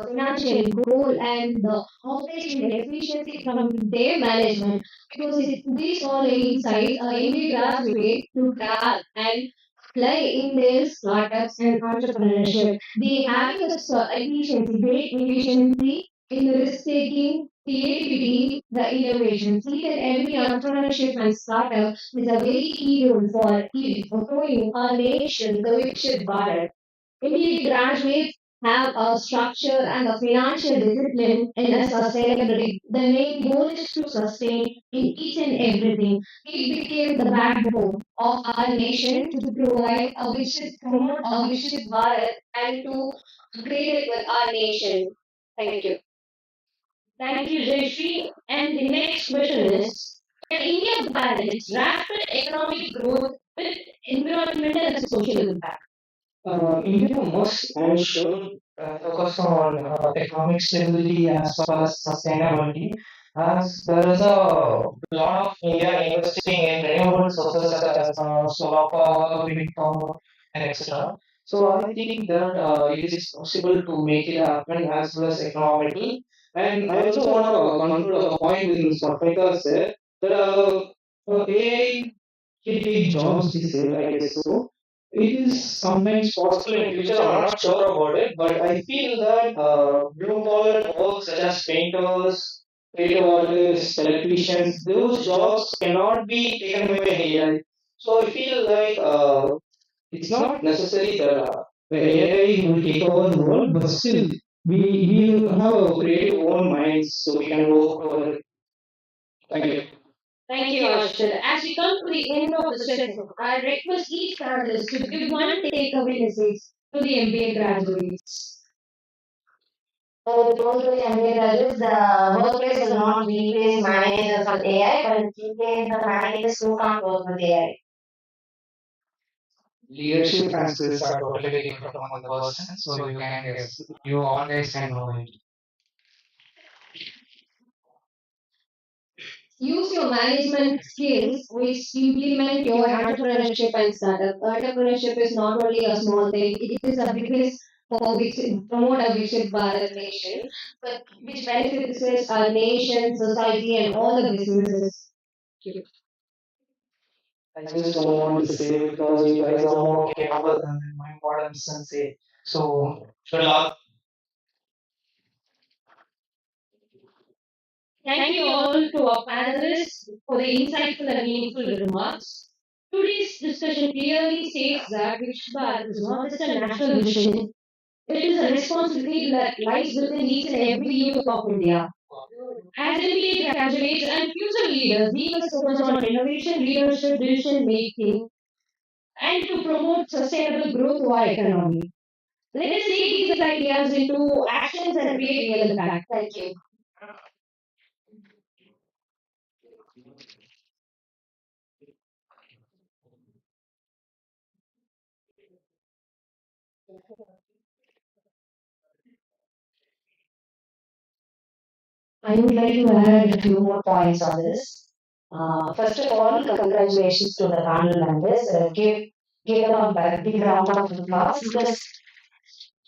financial goal and the operational efficiency from their management because these all insights are MBA graduate to grab and apply in their startups and entrepreneurship. They have great efficiency in risk taking, creativity, the innovations. Each and every entrepreneurship and startup is a very key role for growing our nation, the Viksit Bharat. Indian graduates have a structure and a financial discipline in a sustainability. The main goal is to sustain in each and everything. It became the backbone of our nation to provide a promote a Viksit Bharat and to upgrade it with our nation. Thank you. Thank you, Jayashree. And the next question is, can India balance rapid economic growth with environmental and social impact? India must and should focus on economic stability as well as sustainability. as there is a lot of India investing in renewable sources such as solar power, wind power, and etc. So I think that it is possible to make it happen as well as economically. And I also want to conclude a point with Sarfika said that AI can take jobs this year, I guess so. It is sometimes possible in future. I'm not sure about it, but I feel that blue collar work such as painters, creative artists, electricians, those jobs cannot be taken away by AI. So I feel like it's not necessary that the AI will take over the world, but still we will have a creative own minds, so we can work over it. Thank you. Thank you, Ashil. As we come to the end of the session, I request each panelist to give one takeaway message to the MBA graduates. So those who MBA graduates, the workplace will not replace managers with AI, but it will replace the managers who can't work with AI. Leadership and skills are totally different from the person, so you can guess. You always can know it. Use your management skills which implement your entrepreneurship and startup. Entrepreneurship is not only a small thing, it is a biggest for which promote a Viksit Bharat nation, but which benefits our nation, society, and all the businesses. I just don't want to say because you guys are more capable than my important sensei. So good luck. Thank you all to our panelists for the insightful and meaningful remarks. Today's discussion clearly states that Viksit Bharat is not just a national vision, it is a responsibility that lies within each and every youth of India. As MBA graduates and future leaders, we must focus on innovation, leadership, decision making, and to promote sustainable growth to our economy. Let us take these ideas into actions and create real impact. Thank you. I would like to add a few more points on this. First of all, congratulations to the panel members. Give them a big round of applause because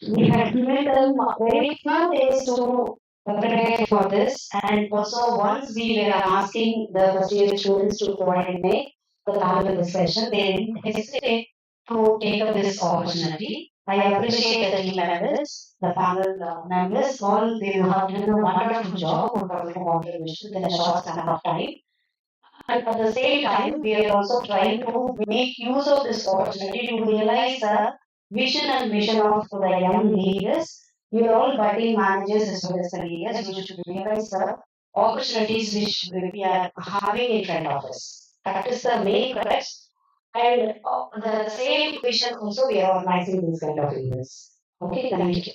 we had given them very few days to prepare for this. And also, once we were asking the first year students to coordinate the panel discussion, they didn't hesitate to take up this opportunity. I appreciate the team members, the panel members, all they have done a wonderful job, wonderful contribution in a short span of time. And at the same time, we are also trying to make use of this opportunity to realize the vision and mission of the young leaders. You are all budding managers as well as the leaders. You should realize the opportunities which we are having in front of us. That is the main crux. And the same vision also we are organizing these kind of events. Okay, thank you.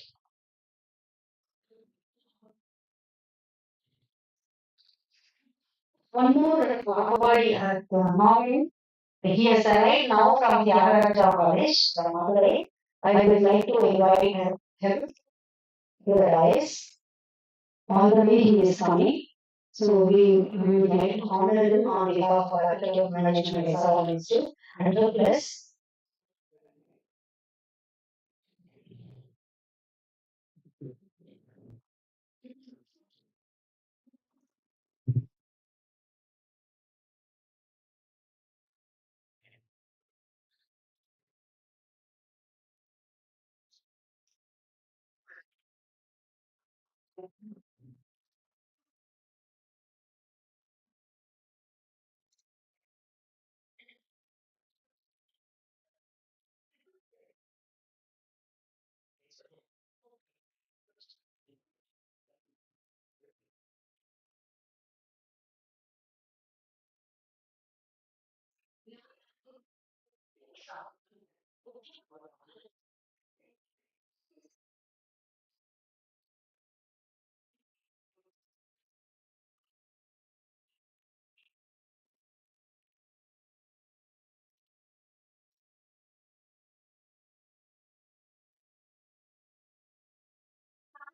One more award at Marvin. He has arrived now from the Agaraja College, from Madurai. I would like to invite him to the dais. On the way he is coming. So we would like to honor him on behalf of Faculty of Management SRM Institute and plus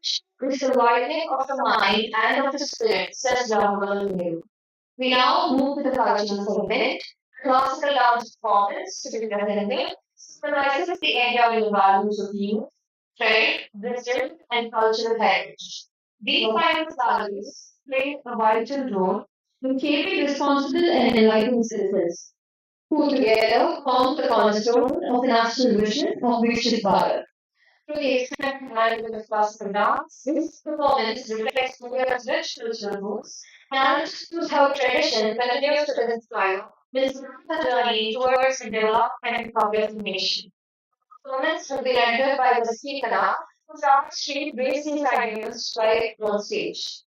It's the widening of the mind and of the spirit, says Jawaharlal Nehru. We now move to the cultural segment. Classical dance performance, to be presented, symbolizes the enduring values of youth, faith, wisdom, and cultural heritage. These timeless values play a vital role in shaping responsible and enlightened citizens who together form the cornerstone of the national vision of Viksit Bharat. To the extent combined with classical dance, this performance reflects India's rich cultural roots and shows how tradition continues to inspire this journey towards a developed and progressive nation. Performance will be rendered by the Sikana, who starts street racing ideas right on stage.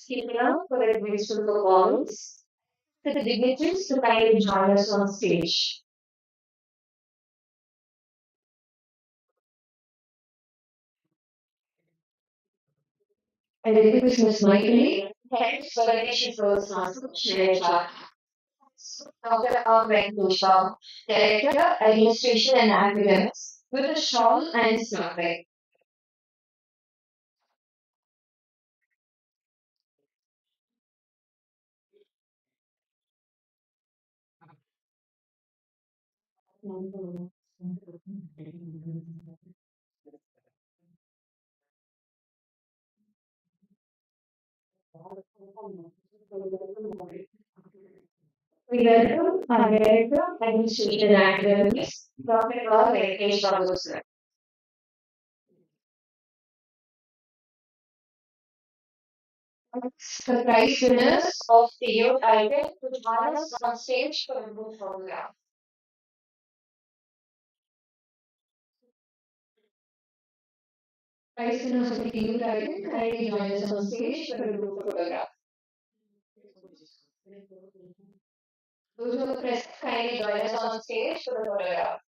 Keeping up for the graceful performance, the dignitaries to kindly join us on stage. I request Ms. Maitri, head Swadeshi First Master, Shreya Dr. R. Venkatesha, Director, Administration and Academics, with a shawl and scarf. We welcome our Director, Administration and Academics, Dr. R. Venkatesha. The prize winners of the youth item to join us on stage for a group photograph. Prize winners of the youth item kindly join us on stage for a group photograph. Those who are present kindly join us on stage for the photograph.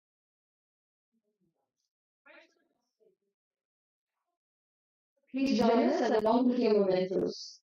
Please join us along with your mementos.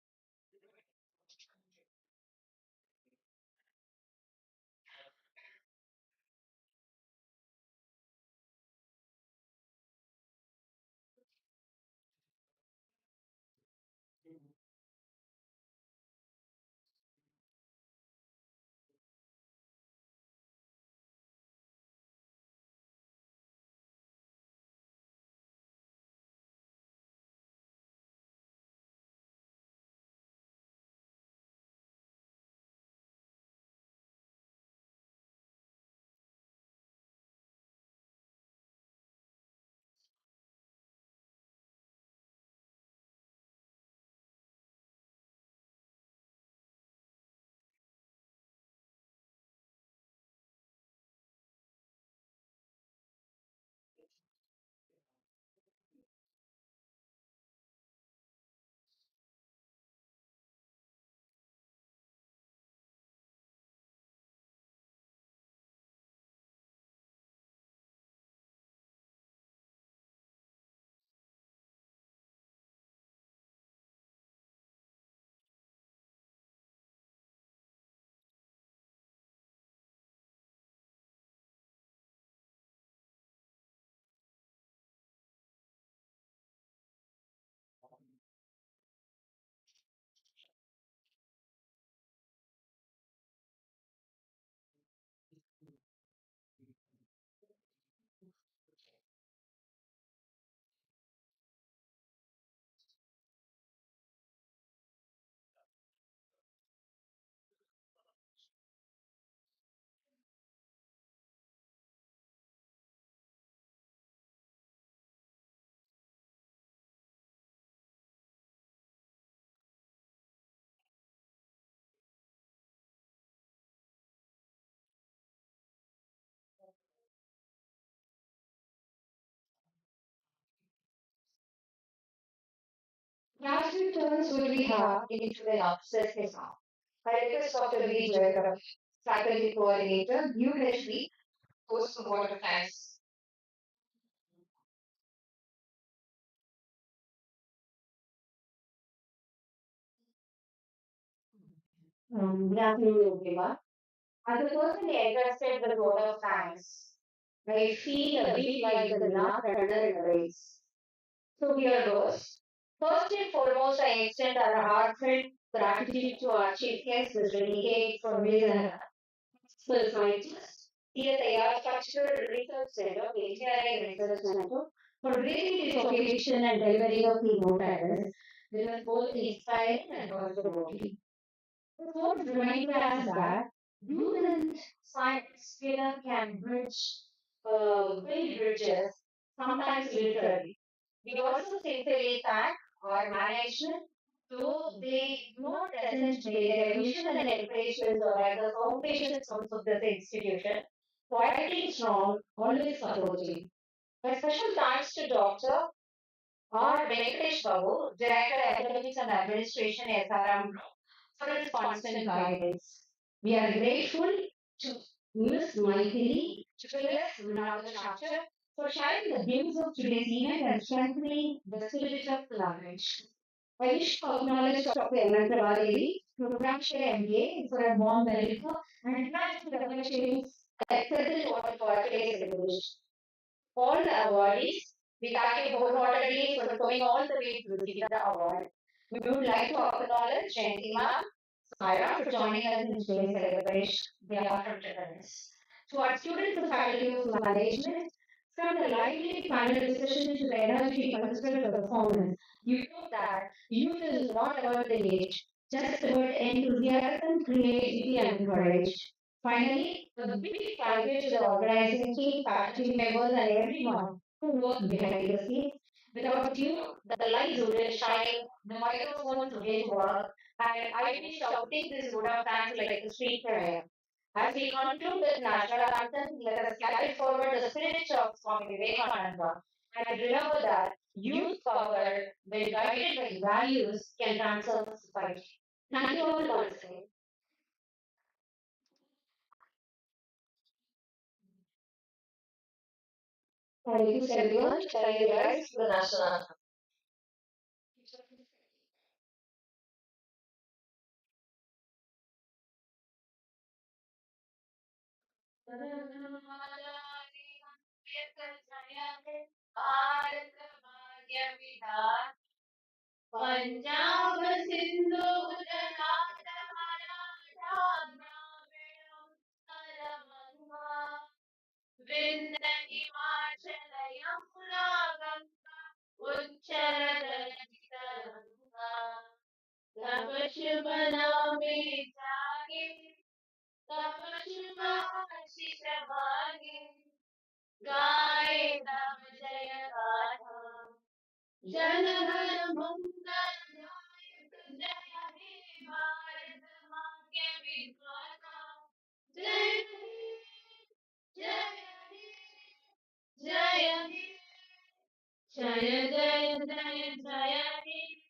Last few turns will be held into the upstairs now. I request Dr. V. Jayakar, Faculty Coordinator, UHV, host for water thanks. Good afternoon, everyone. As a person entrusted with vote of thanks, I feel a bit like the last runner in the race. So here goes. First and foremost, I extend our heartfelt gratitude to our chief guest, Mr. Nikhil, for his helpful scientist. CSIR Structural Research Center, Engineering Research Center, for bringing this occasion and delivering a keynote address. This was both inspiring and also rewarding. The quote reminded us that human science skill can build bridges, sometimes literally. We also sincerely thank our management, though they not essentially their mission and encouragements are at the foundation stones of this institution, quietly strong, always supporting. A special thanks to Dr. R. Venkatesh Babu, Director Academics and Administration, SRM, for its constant guidance. We are grateful to Ms. Maithili, to Phyllis Vinod Chapter, for sharing the views of today's event and strengthening the spirit of collaboration. I wish to acknowledge Dr. Anand Pravadeli, Program Chair MBA, for a warm welcome and international development excellent order for today's celebration. All the awardees, we thank you wholeheartedly for coming all the way to receive the award. We would like to acknowledge Jayanti Ma'am, Myra, for joining us in today's celebration. They are from Japanese. To our students and faculty of management, from the lively panel discussion to the energy cultural performance, you know that youth is not about the age, just about enthusiasm, creativity, and courage. Finally, a big thank you to the organizing team, faculty members, and everyone who worked behind the scenes. Without you, the lights wouldn't shine, the microphones wouldn't work, and I'd be shouting this would have thanks like a street prayer. As we conclude this national anthem, let us carry forward the spirit of Swami Vivekananda and remember that youth power, when guided by values, can transform society. Thank you all once again. I request everyone to try your guys the national anthem. Punjab Sindhu Gujarat Maratha Dravida Utkal बंगा विंध्य हिमाचल यमुना गंगा उच्चल तरंगा तव शुभ नामे जागे तव शुभ आशीष मांगे गाए तव जय गाथा जन गण मंगलदायक जय हे भारत माँ के विधाता जय हे जय हे जय हे जय जय जय जय हे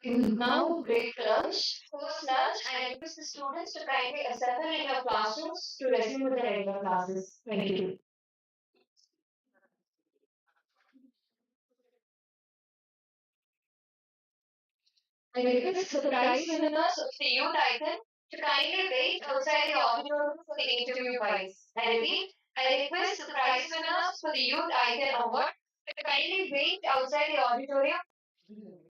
We will now break lunch, post lunch, and request the students to kindly assemble in your classrooms to resume with the regular classes. Thank you. I request the prize winners of the youth icon to kindly wait outside the auditorium for the interview prize. I repeat, I request the prize winners for the youth icon award to kindly wait outside the auditorium